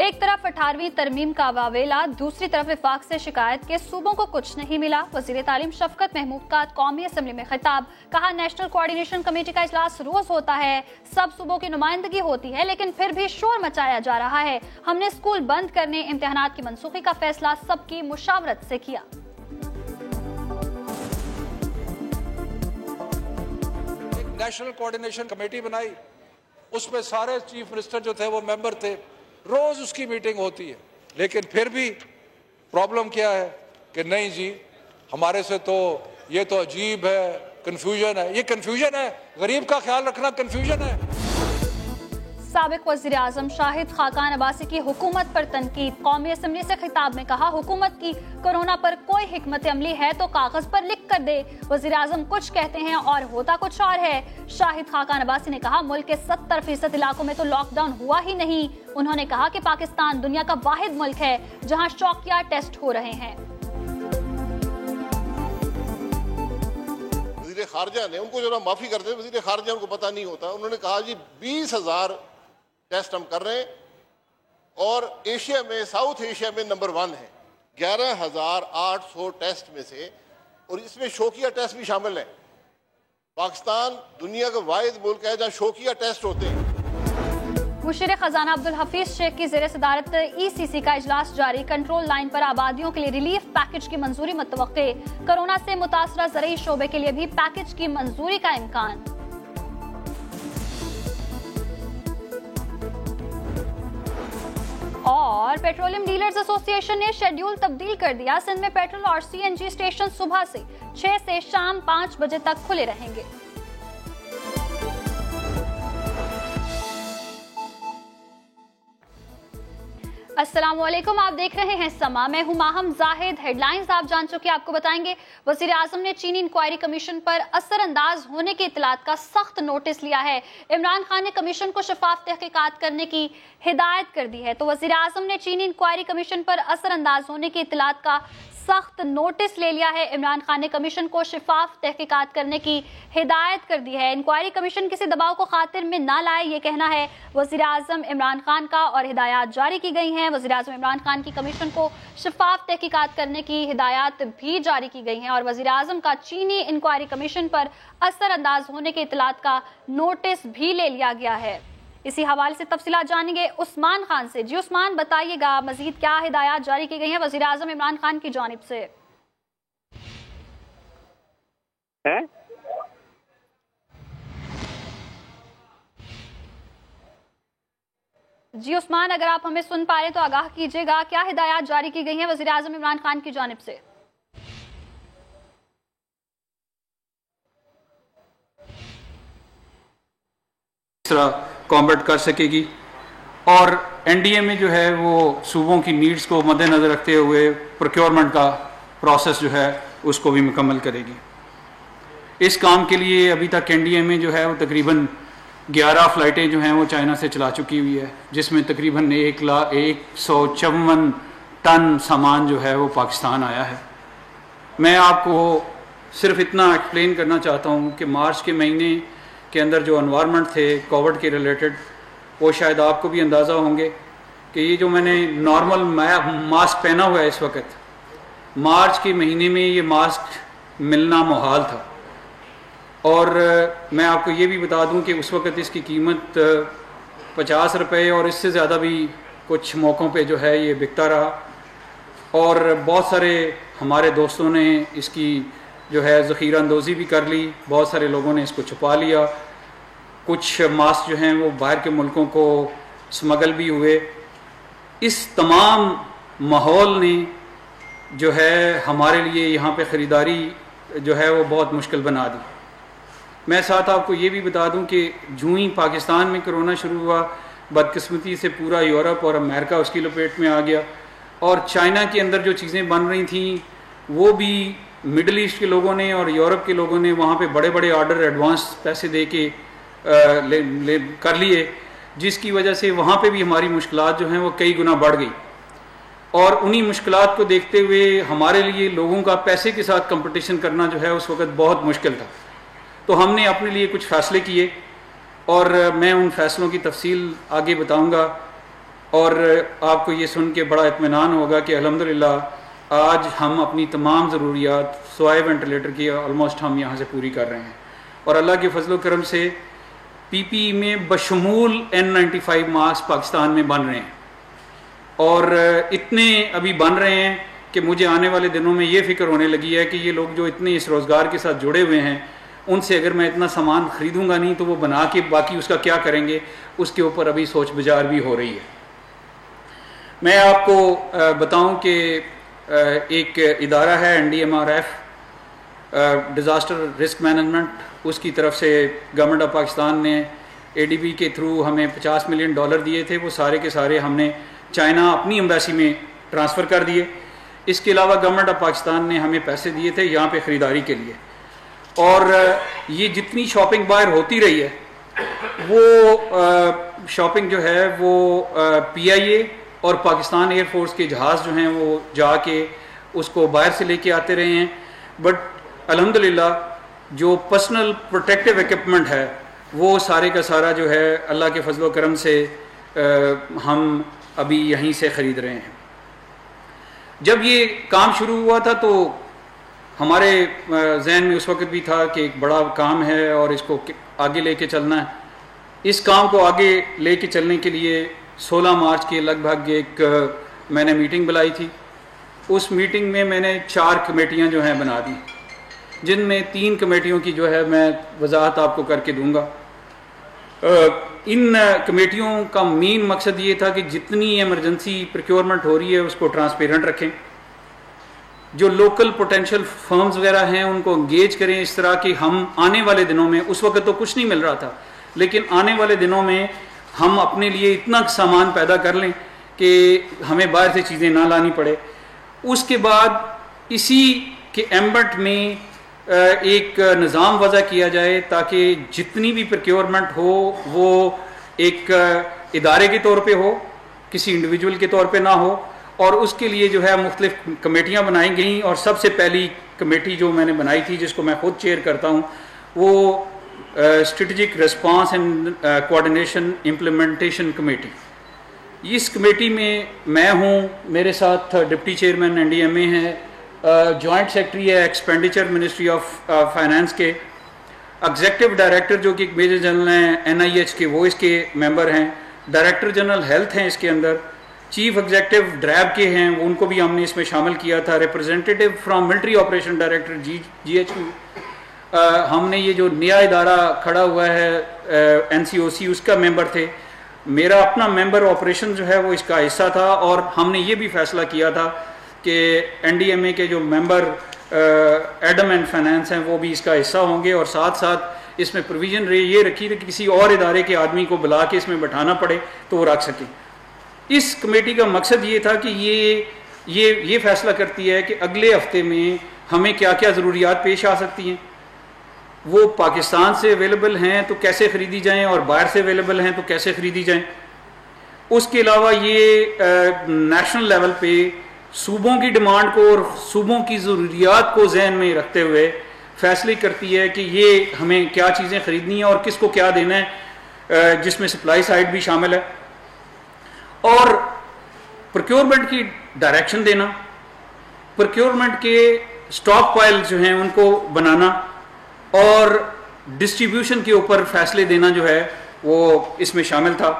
ایک طرف 18ویں ترمیم کا واویلا، دوسری طرف وفاق سے شکایت کہ صوبوں کو کچھ نہیں ملا۔ وزیر تعلیم شفقت محمود کا قومی اسمبلی میں خطاب، کہا نیشنل کوارڈینیشن کمیٹی کا اجلاس روز ہوتا ہے، سب صوبوں کی نمائندگی ہوتی ہے، لیکن پھر بھی شور مچایا جا رہا ہے۔ ہم نے اسکول بند کرنے، امتحانات کی منسوخی کا فیصلہ سب کی مشاورت سے کیا۔ نیشنل کوارڈینیشن کمیٹی بنائی، اس میں سارے چیف منسٹر جو تھے وہ ممبر تھے، روز اس کی میٹنگ ہوتی ہے، لیکن پھر بھی پرابلم کیا ہے کہ نہیں جی ہمارے سے تو یہ تو عجیب ہے، کنفیوژن ہے۔ یہ کنفیوژن ہے، غریب کا خیال رکھنا کنفیوژن ہے۔ سابق وزیر اعظم شاہد خاقان عباسی کی حکومت پر تنقید، قومی اسمبلی سے خطاب میں کہا حکومت کی کورونا پر کوئی حکمت عملی ہے تو کاغذ پر لکھ کر دے، وزیر اعظم کچھ کہتے ہیں اور ہوتا کچھ اور ہے۔ شاہد خاقان عباسی نے کہا ملک کے 70% علاقوں میں تو لاک ڈاؤن ہوا ہی نہیں۔ انہوں نے کہا کہ پاکستان دنیا کا واحد ملک ہے جہاں شوقیہ ٹیسٹ ہو رہے ہیں۔ وزیر خارجہ نے ان کو جو معافی کرتے ہیں، وزیر خارجہ ان کو پتہ نہیں ہوتا، انہوں نے کہا جی 20,000 ٹیسٹ ہم کر رہے ہیں اور ایشیا میں، ساؤتھ ایشیا میں نمبر 1 ہے، 11,800 ٹیسٹ میں سے، اور اس میں شوقیہ ٹیسٹ بھی شامل ہیں۔ پاکستان دنیا کا واحد ملک ہے جہاں شوقیہ ٹیسٹ ہوتے ہیں۔ مشیر خزانہ عبدالحفیظ شیخ کی زیر صدارت ECC کا اجلاس جاری، کنٹرول لائن پر آبادیوں کے لیے ریلیف پیکج کی منظوری متوقع، کورونا سے متاثرہ زرعی شعبے کے لیے بھی پیکج کی منظوری کا امکان۔ اور پیٹرولیم ڈیلرز ایسوسی ایشن نے شیڈیول تبدیل کر دیا، سندھ میں پیٹرول اور CNG اسٹیشن صبح سے 6 سے شام 5 بجے تک کھلے رہیں گے۔ السلام علیکم، آپ دیکھ رہے ہیں سما، میں ہوں ماہم زاہد۔ ہیڈ لائنز آپ جان چکے، آپ کو بتائیں گے وزیر اعظم نے چینی انکوائری کمیشن پر اثر انداز ہونے کی اطلاعات کا سخت نوٹس لیا ہے۔ عمران خان نے کمیشن کو شفاف تحقیقات کرنے کی ہدایت کر دی ہے، تو وزیر اعظم نے چینی انکوائری کمیشن پر اثر انداز ہونے کی اطلاعات کا سخت نوٹس لے لیا ہے۔ عمران خان نے کمیشن کو شفاف تحقیقات کرنے کی ہدایت کر دی ہے۔ انکوائری کمیشن کسی دباؤ کو خاطر میں نہ لائے، یہ کہنا ہے وزیر اعظم عمران خان کا، اور ہدایات جاری کی گئی ہیں۔ وزیر اعظم عمران خان کی کمیشن کو شفاف تحقیقات کرنے کی ہدایات بھی جاری کی گئی ہیں، اور وزیر اعظم کا چینی انکوائری کمیشن پر اثر انداز ہونے کی اطلاعات کا نوٹس بھی لے لیا گیا ہے۔ اسی حوالے سے تفصیلات جانیں گے عثمان خان سے۔ جی عثمان، بتائیے گا مزید کیا ہدایات جاری کی گئی ہیں وزیر اعظم عمران خان کی جانب سے؟ جی عثمان، اگر آپ ہمیں سن پا رہے تو آگاہ کیجیے گا، کیا ہدایات جاری کی گئی ہیں وزیر اعظم عمران خان کی جانب سے؟ اس طرح کامبیٹ کر سکے گی، اور NDA میں جو ہے وہ صوبوں کی نیڈز کو مد نظر رکھتے ہوئے پروکیورمنٹ کا پروسیس جو ہے اس کو بھی مکمل کرے گی۔ اس کام کے لیے ابھی تک NDA میں جو ہے وہ تقریباً 11 فلائٹیں جو ہیں وہ چائنا سے چلا چکی ہوئی ہے، جس میں تقریباً 154 ٹن سامان جو ہے وہ پاکستان آیا ہے۔ میں آپ کو صرف اتنا ایکسپلین کرنا چاہتا ہوں کہ مارچ کے مہینے کے اندر جو انوائرمنٹ تھے کووڈ کے ریلیٹڈ، وہ شاید آپ کو بھی اندازہ ہوں گے کہ یہ جو میں نے نارمل ماسک پہنا ہوا ہے اس وقت، مارچ کے مہینے میں یہ ماسک ملنا محال تھا، اور میں آپ کو یہ بھی بتا دوں کہ اس وقت اس کی قیمت 50 روپے اور اس سے زیادہ بھی کچھ موقعوں پہ جو ہے یہ بکتا رہا، اور بہت سارے ہمارے دوستوں نے اس کی جو ہے ذخیرہ اندوزی بھی کر لی، بہت سارے لوگوں نے اس کو چھپا لیا، کچھ ماسک جو ہیں وہ باہر کے ملکوں کو سمگل بھی ہوئے۔ اس تمام ماحول نے جو ہے ہمارے لیے یہاں پہ خریداری جو ہے وہ بہت مشکل بنا دی۔ میں ساتھ آپ کو یہ بھی بتا دوں کہ جوں ہی پاکستان میں کرونا شروع ہوا، بدقسمتی سے پورا یورپ اور امریکہ اس کی لپیٹ میں آ گیا، اور چائنا کے اندر جو چیزیں بن رہی تھیں وہ بھی مڈل ایسٹ کے لوگوں نے اور یورپ کے لوگوں نے وہاں پہ بڑے بڑے آرڈر ایڈوانس پیسے دے کے کر لیے، جس کی وجہ سے وہاں پہ بھی ہماری مشکلات جو ہیں وہ کئی گنا بڑھ گئی، اور انہی مشکلات کو دیکھتے ہوئے ہمارے لیے لوگوں کا پیسے کے ساتھ کمپٹیشن کرنا جو ہے اس وقت بہت مشکل تھا۔ تو ہم نے اپنے لیے کچھ فیصلے کیے، اور میں ان فیصلوں کی تفصیل آگے بتاؤں گا، اور آپ کو یہ سن کے بڑا اطمینان ہوگا کہ الحمدللہ آج ہم اپنی تمام ضروریات سوائے وینٹیلیٹر کی آلموسٹ ہم یہاں سے پوری کر رہے ہیں، اور اللہ کے فضل و کرم سے پی پی ای میں بشمول N95 ماسک پاکستان میں بن رہے ہیں، اور اتنے ابھی بن رہے ہیں کہ مجھے آنے والے دنوں میں یہ فکر ہونے لگی ہے کہ یہ لوگ جو اتنے اس روزگار کے ساتھ جڑے ہوئے ہیں ان سے اگر میں اتنا سامان خریدوں گا نہیں تو وہ بنا کے باقی اس کا کیا کریں گے، اس کے اوپر ابھی سوچ بچار بھی ہو رہی ہے۔ میں آپ کو بتاؤں کہ ایک ادارہ ہے NDMRF ڈیزاسٹر رسک مینجمنٹ، اس کی طرف سے گورنمنٹ آف پاکستان نے ADB کے تھرو ہمیں $50 ملین دیے تھے، وہ سارے کے سارے ہم نے چائنا اپنی ایمبیسی میں ٹرانسفر کر دیے۔ اس کے علاوہ گورنمنٹ آف پاکستان نے ہمیں پیسے دیے تھے یہاں پہ خریداری کے لیے، اور یہ جتنی شاپنگ باہر ہوتی رہی ہے وہ شاپنگ جو ہے وہ PIA اور پاکستان ایئر فورس کے جہاز جو ہیں وہ جا کے اس کو باہر سے لے کے آتے رہے ہیں، بٹ الحمدللہ جو پرسنل پروٹیکٹیو ایکوپمنٹ ہے وہ سارے کا سارا جو ہے اللہ کے فضل و کرم سے ہم ابھی یہیں سے خرید رہے ہیں۔ جب یہ کام شروع ہوا تھا تو ہمارے ذہن میں اس وقت بھی تھا کہ ایک بڑا کام ہے اور اس کو آگے لے کے چلنا ہے۔ اس کام کو آگے لے کے چلنے کے لیے 16 مارچ کے لگ بھگ ایک میں نے میٹنگ بلائی تھی۔ اس میٹنگ میں میں نے 4 کمیٹیاں جو ہیں بنا دی، جن میں 3 کمیٹیوں کی جو ہے میں وضاحت آپ کو کر کے دوں گا۔ ان کمیٹیوں کا مین مقصد یہ تھا کہ جتنی ایمرجنسی پروکیورمنٹ ہو رہی ہے اس کو ٹرانسپیرنٹ رکھیں، جو لوکل پوٹینشیل فرمز وغیرہ ہیں ان کو انگیج کریں اس طرح کہ ہم آنے والے دنوں میں، اس وقت تو کچھ نہیں مل رہا تھا لیکن آنے والے دنوں میں ہم اپنے لیے اتنا سامان پیدا کر لیں کہ ہمیں باہر سے چیزیں نہ لانی پڑے۔ اس کے بعد اسی کے ایمبٹ میں ایک نظام وضع کیا جائے تاکہ جتنی بھی پروکیورمنٹ ہو وہ ایک ادارے کے طور پہ ہو، کسی انڈیویجول کے طور پہ نہ ہو، اور اس کے لیے جو ہے مختلف کمیٹیاں بنائی گئیں، اور سب سے پہلی کمیٹی جو میں نے بنائی تھی جس کو میں خود چیئر کرتا ہوں وہ strategic response and coordination implementation committee. اس کمیٹی میں ہوں، میرے ساتھ ڈپٹی چیئرمین NDMA ہیں، جوائنٹ سیکرٹری ہے ایکسپینڈیچر منسٹری آف فائنانس کے، ایگزیکٹو ڈائریکٹر جو کہ ایک میجر جنرل ہیں NIH کے وہ اس کے ممبر ہیں، ڈائریکٹر جنرل ہیلتھ ہیں اس کے اندر، چیف ایگزیکٹو ڈریب کے ہیں ان کو بھی ہم نے اس میں شامل کیا تھا، representative from military operation director GHQ، ہم نے یہ جو نیا ادارہ کھڑا ہوا ہے NCOC اس کا ممبر تھے، میرا اپنا ممبر آپریشن جو ہے وہ اس کا حصہ تھا، اور ہم نے یہ بھی فیصلہ کیا تھا کہ NDMA کے جو ممبر ایڈم اینڈ فائنانس ہیں وہ بھی اس کا حصہ ہوں گے، اور ساتھ ساتھ اس میں پروویژن یہ رکھی کہ کسی اور ادارے کے آدمی کو بلا کے اس میں بٹھانا پڑے تو وہ رکھ سکیں۔ اس کمیٹی کا مقصد یہ تھا کہ یہ فیصلہ کرتی ہے کہ اگلے ہفتے میں ہمیں کیا کیا ضروریات پیش آ سکتی ہیں، وہ پاکستان سے اویلیبل ہیں تو کیسے خریدی جائیں، اور باہر سے اویلیبل ہیں تو کیسے خریدی جائیں۔ اس کے علاوہ یہ نیشنل لیول پہ صوبوں کی ڈیمانڈ کو اور صوبوں کی ضروریات کو ذہن میں رکھتے ہوئے فیصلے کرتی ہے کہ یہ ہمیں کیا چیزیں خریدنی ہیں اور کس کو کیا دینا ہے، جس میں سپلائی سائڈ بھی شامل ہے، اور پروکیورمنٹ کی ڈائریکشن دینا، پروکیورمنٹ کے سٹاک پائل جو ہیں ان کو بنانا، اور ڈسٹریبیوشن کے اوپر فیصلے دینا جو ہے وہ اس میں شامل تھا۔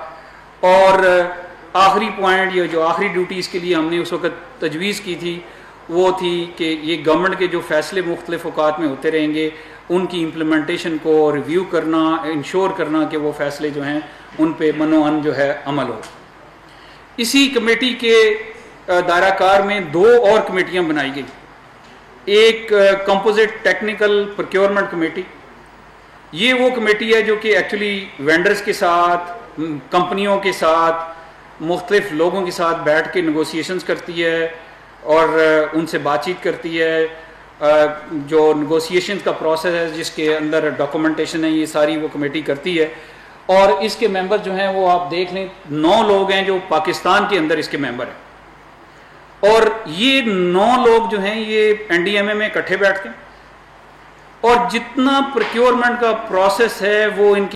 اور آخری پوائنٹ، یہ جو آخری ڈیوٹی اس کے لیے ہم نے اس وقت تجویز کی تھی وہ تھی کہ یہ گورنمنٹ کے جو فیصلے مختلف اوقات میں ہوتے رہیں گے ان کی امپلیمنٹیشن کو ریویو کرنا، انشور کرنا کہ وہ فیصلے جو ہیں ان پہ منوعن جو ہے عمل ہو۔ اسی کمیٹی کے دائرہ کار میں 2 اور کمیٹیاں بنائی گئی، ایک کمپوزٹ ٹیکنیکل پروکیورمنٹ کمیٹی، یہ وہ کمیٹی ہے جو کہ ایکچولی وینڈرز کے ساتھ، کمپنیوں کے ساتھ، مختلف لوگوں کے ساتھ بیٹھ کے نیگوسیشنز کرتی ہے اور ان سے بات چیت کرتی ہے، جو نیگوسیشنز کا پروسیس ہے جس کے اندر ڈاکومنٹیشن ہے یہ ساری وہ کمیٹی کرتی ہے، اور اس کے ممبر جو ہیں وہ آپ دیکھ لیں 9 لوگ ہیں جو پاکستان کے اندر اس کے ممبر ہیں، اور یہ 9 لوگ جو ہیں یہ NDMA میں اکٹھے بیٹھتے ہیں، اور جتنا پروکیورمنٹ کا پروسیس ہے وہ ان کی